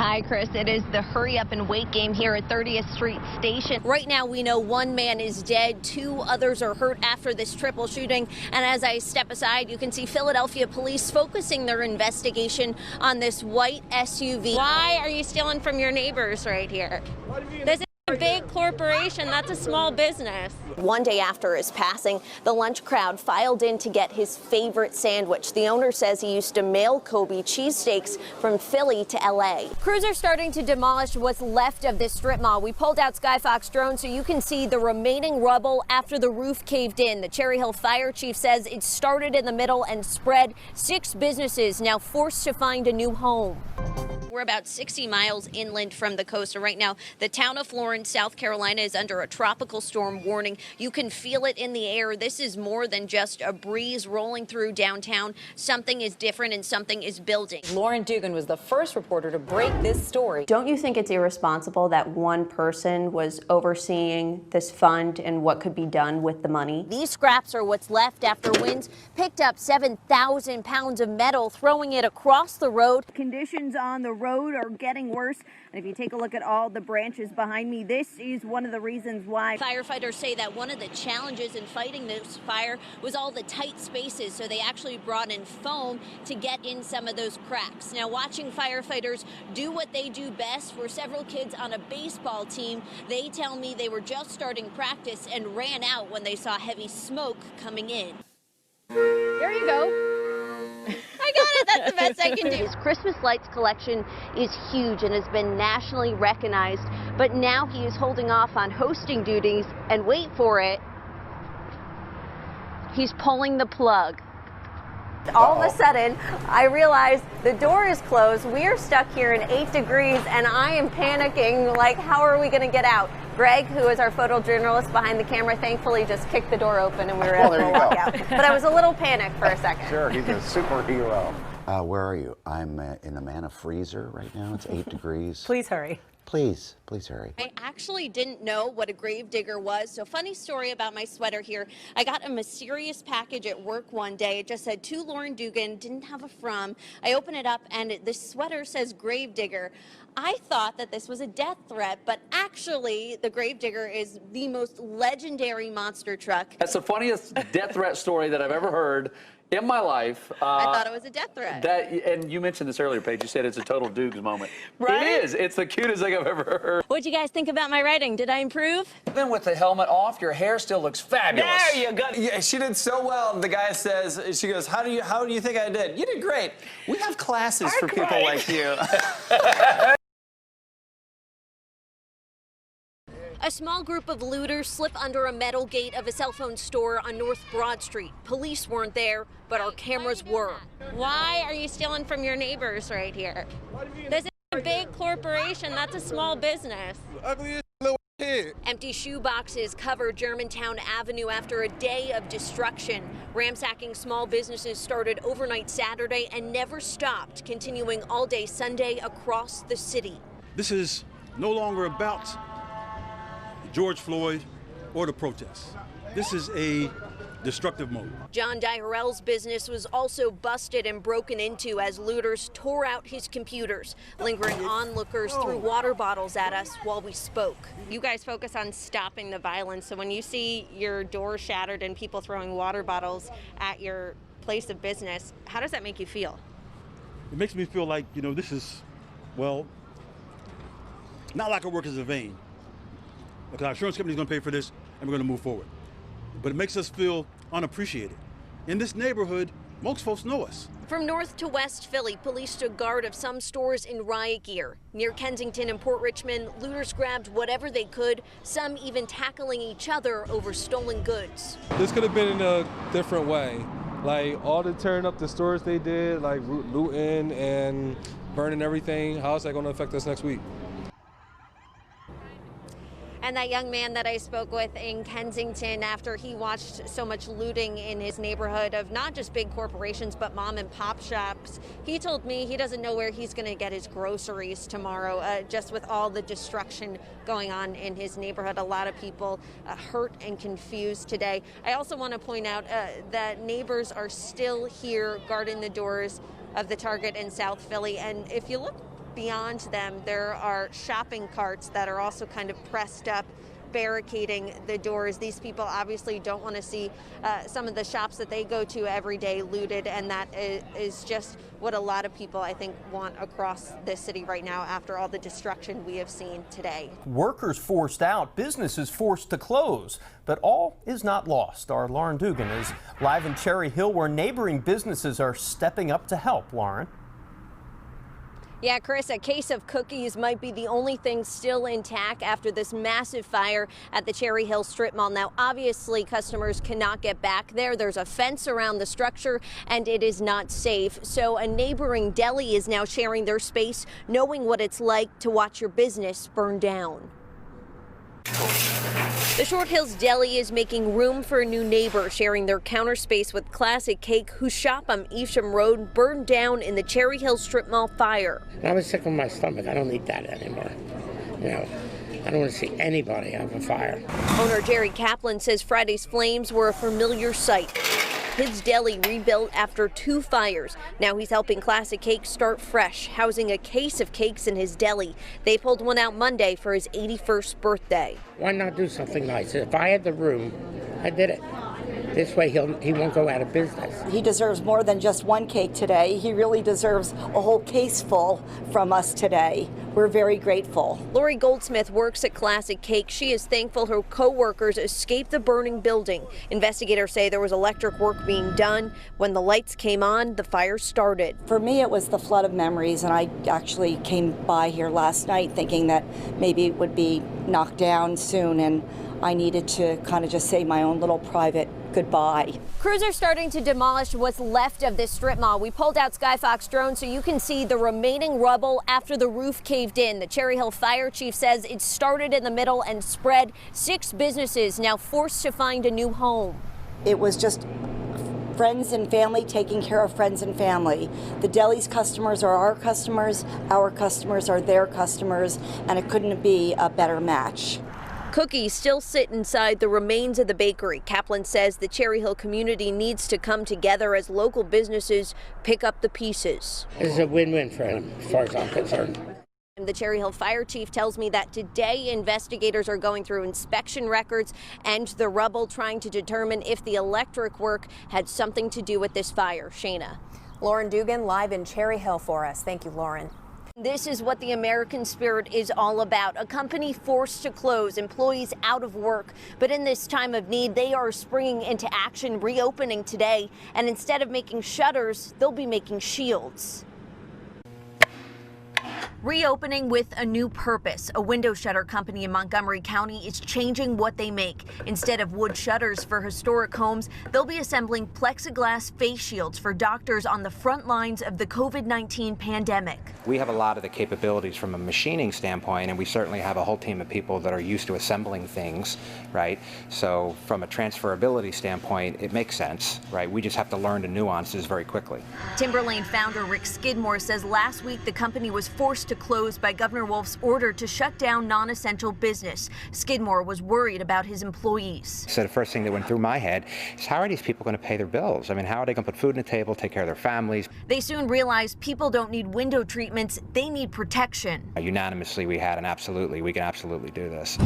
Hi, Chris. It is the hurry up and wait game here at 30th Street Station. Right now, we know one man is dead. 2 others are hurt after this triple shooting. And as I step aside, you can see Philadelphia police focusing their investigation on this white SUV. Why are you stealing from your neighbors right here? This is a big corporation. That's a small business. One day after his passing, the lunch crowd filed in to get his favorite sandwich. The owner says he used to mail Kobe cheesesteaks from Philly to L.A. Crews are starting to demolish what's left of this strip mall. We pulled out Skyfox drones so you can see the remaining rubble after the roof caved in. The Cherry Hill fire chief says it started in the middle and spread. 6 businesses now forced to find a new home. We're about 60 miles inland from the coast. So right now, the town of Florence, South Carolina is under a tropical storm warning. You can feel it in the air. This is more than just a breeze rolling through downtown. Something is different and something is building. Lauren Dugan was the first reporter to break this story. Don't you think it's irresponsible that one person was overseeing this fund and what could be done with the money? These scraps are what's left after winds picked up 7,000 pounds of metal, throwing it across the road. Conditions on the road are getting worse, and if you take a look at all the branches behind me, this is one of the reasons why. Firefighters say that one of the challenges in fighting this fire was all the tight spaces, so they actually brought in foam to get in some of those cracks. Now, watching firefighters do what they do best, for several kids on a baseball team, they tell me they were just starting practice and ran out when they saw heavy smoke coming in. There you go. I got it. That's the best I can do. His Christmas lights collection is huge and has been nationally recognized, but now he is holding off on hosting duties, and wait for it, he's pulling the plug. All of a sudden, I realize the door is closed. We are stuck here in 8 degrees, and I am panicking, like, how are we going to get out? Greg, who is our photojournalist behind the camera, thankfully just kicked the door open and we were able to walk out. But I was a little panicked for a second. Sure, he's a superhero. Where are you? I'm in the Manna freezer right now. It's 8 degrees. Please hurry. Please hurry. I actually didn't know what a gravedigger was. So funny story about my sweater here. I got a mysterious package at work one day. It just said to Lauren Dugan, didn't have a from. I open it up and this sweater says gravedigger. I thought that this was a death threat, but actually the gravedigger is the most legendary monster truck. That's the funniest death threat story that I've ever heard in my life. I thought it was a death threat. And you mentioned this earlier, Paige. You said it's a total Dugan moment. Right? It is. It's the cutest thing I've ever heard. What'd you guys think about my writing? Did I improve? Even with the helmet off, your hair still looks fabulous. There you go. Yeah, she did so well. The guy says, she goes, how do you think I did? You did great. We have classes for people like you. A small group of looters slip under a metal gate of a cell phone store on North Broad Street. Police weren't there, but our cameras were. Why are you stealing from your neighbors right here? This is a big corporation. That's a small business. Ugliest little kid. Empty shoe boxes covered Germantown Avenue after a day of destruction. Ransacking small businesses started overnight Saturday and never stopped, continuing all day Sunday across the city. This is no longer about George Floyd or the protests. This is a destructive mode. John Dyerell's business was also busted and broken into as looters tore out his computers. Lingering onlookers threw water bottles at us while we spoke. You guys focus on stopping the violence, so when you see your door shattered and people throwing water bottles at your place of business, how does that make you feel? It makes me feel like, this is, well, not like our work is in vain. Because our insurance company is going to pay for this, and we're going to move forward. But it makes us feel unappreciated. In this neighborhood, most folks know us. From north to west Philly, police stood guard of some stores in riot gear. Near Kensington and Port Richmond, looters grabbed whatever they could, some even tackling each other over stolen goods. This could have been in a different way. Like all the tearing up the stores they did, like looting and burning everything, how is that going to affect us next week? And that young man that I spoke with in Kensington after he watched so much looting in his neighborhood of not just big corporations but mom and pop shops, he told me he doesn't know where he's going to get his groceries tomorrow, just with all the destruction going on in his neighborhood. A lot of people hurt and confused today. I also want to point out that neighbors are still here guarding the doors of the Target in South Philly, and if you look beyond them, there are shopping carts that are also kind of pressed up, barricading the doors. These people obviously don't want to see some of the shops that they go to every day looted, and that is just what a lot of people, I think, want across this city right now after all the destruction we have seen today. Workers forced out, businesses forced to close, but all is not lost. Our Lauren Dugan is live in Cherry Hill, where neighboring businesses are stepping up to help. Lauren. Yeah, Chris, a case of cookies might be the only thing still intact after this massive fire at the Cherry Hill Strip Mall. Now, obviously, customers cannot get back there. There's a fence around the structure, and it is not safe. So a neighboring deli is now sharing their space, knowing what it's like to watch your business burn down. The Short Hills Deli is making room for a new neighbor, sharing their counter space with Classic Cake, whose shop on Evesham Road burned down in the Cherry Hill Strip Mall fire. I was sick of my stomach. I don't need that anymore. You know, I don't want to see anybody have a fire. Owner Jerry Kaplan says Friday's flames were a familiar sight. His deli rebuilt after 2 fires. Now he's helping Classic Cake start fresh, housing a case of cakes in his deli. They pulled one out Monday for his 81st birthday. Why not do something nice? If I had the room, I did it. This way he won't go out of business. He deserves more than just one cake today. He really deserves a whole case full from us today. We're very grateful. Lori Goldsmith works at Classic Cake. She is thankful her co-workers escaped the burning building. Investigators say there was electric work being done. When the lights came on, the fire started. For me, it was the flood of memories, and I actually came by here last night thinking that maybe it would be knocked down soon, and I needed to kind of just say my own little private goodbye. Crews are starting to demolish what's left of this strip mall. We pulled out Skyfox drones so you can see the remaining rubble after the roof caved in. The Cherry Hill fire chief says it started in the middle and spread. 6 businesses now forced to find a new home. It was just friends and family taking care of friends and family. The deli's customers are our customers are their customers, and it couldn't be a better match. Cookies still sit inside the remains of the bakery. Kaplan says the Cherry Hill community needs to come together as local businesses pick up the pieces. This is a win-win for him, as far as I'm concerned. The Cherry Hill fire chief tells me that today investigators are going through inspection records and the rubble, trying to determine if the electric work had something to do with this fire. Shayna. Lauren Dugan live in Cherry Hill for us. Thank you, Lauren. This is what the American spirit is all about. A company forced to close, employees out of work. But in this time of need, they are springing into action, reopening today. And instead of making shutters, they'll be making shields. Reopening with a new purpose. A window shutter company in Montgomery County is changing what they make. Instead of wood shutters for historic homes, they'll be assembling plexiglass face shields for doctors on the front lines of the COVID-19 pandemic. We have a lot of the capabilities from a machining standpoint, and we certainly have a whole team of people that are used to assembling things, right? So from a transferability standpoint, it makes sense, right? We just have to learn the nuances very quickly. Timberlane founder Rick Skidmore says last week the company was forced to close by Governor Wolf's order to shut down non-essential business. Skidmore was worried about his employees. So the first thing that went through my head is, how are these people going to pay their bills? I mean, how are they going to put food on the table, take care of their families? They soon realized people don't need window treatments, they need protection. Unanimously, we can absolutely do this.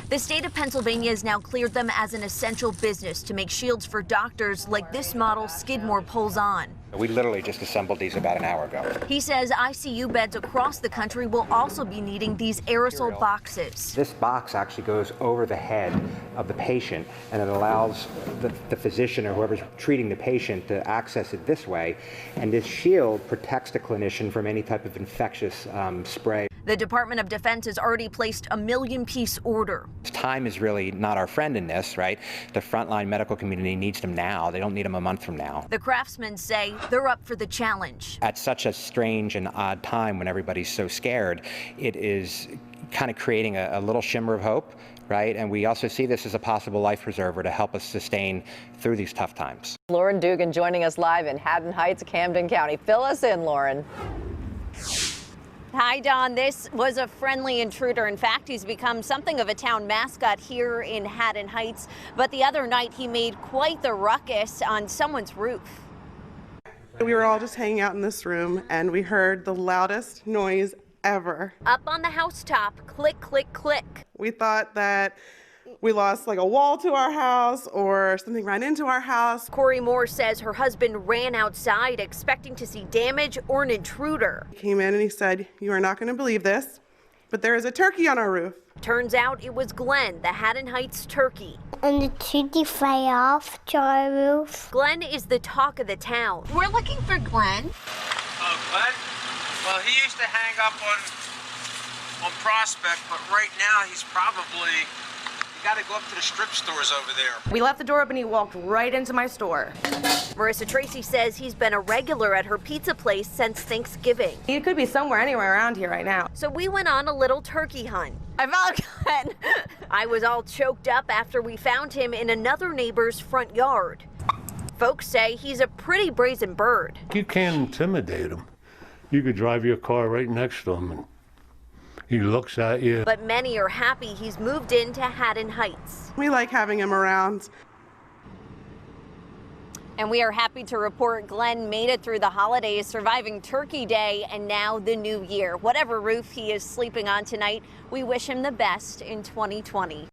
The state of Pennsylvania has now cleared them as an essential business to make shields for doctors like this model Skidmore pulls on. We literally just assembled these about an hour ago. He says ICU beds across the country will also be needing these aerosol boxes. This box actually goes over the head of the patient, and it allows the physician or whoever's treating the patient to access it this way. And this shield protects the clinician from any type of infectious spray. The Department of Defense has already placed a 1 million-piece order. Time is really not our friend in this, right? The frontline medical community needs them now. They don't need them a month from now. The craftsmen say they're up for the challenge. At such a strange and odd time when everybody's so scared, it is kind of creating a little shimmer of hope, right? And we also see this as a possible life preserver to help us sustain through these tough times. Lauren Dugan joining us live in Haddon Heights, Camden County. Fill us in, Lauren. Hi, Don. This was a friendly intruder. In fact, he's become something of a town mascot here in Haddon Heights. But the other night, he made quite the ruckus on someone's roof. We were all just hanging out in this room and we heard the loudest noise ever. Up on the housetop, click, click, click. We thought that we lost like a wall to our house or something ran into our house. Corey Moore says her husband ran outside expecting to see damage or an intruder. He came in and he said, "You are not going to believe this, but there is a turkey on our roof." Turns out it was Glenn, the Haddon Heights turkey. And the turkey fly off to our roof. Glenn is the talk of the town. We're looking for Glenn. Oh, Glenn? Well, he used to hang up on Prospect, but right now he's probably, you gotta go up to the strip stores over there. We left the door open, he walked right into my store. Marissa Tracy says he's been a regular at her pizza place since Thanksgiving. He could be somewhere, anywhere around here right now. So we went on a little turkey hunt. I found Glenn. I was all choked up after we found him in another neighbor's front yard. Folks say he's a pretty brazen bird. You can't intimidate him. You could drive your car right next to him and he looks at you. But many are happy he's moved into Haddon Heights. We like having him around. And we are happy to report Glenn made it through the holidays, surviving Turkey Day and now the new year. Whatever roof he is sleeping on tonight, we wish him the best in 2020.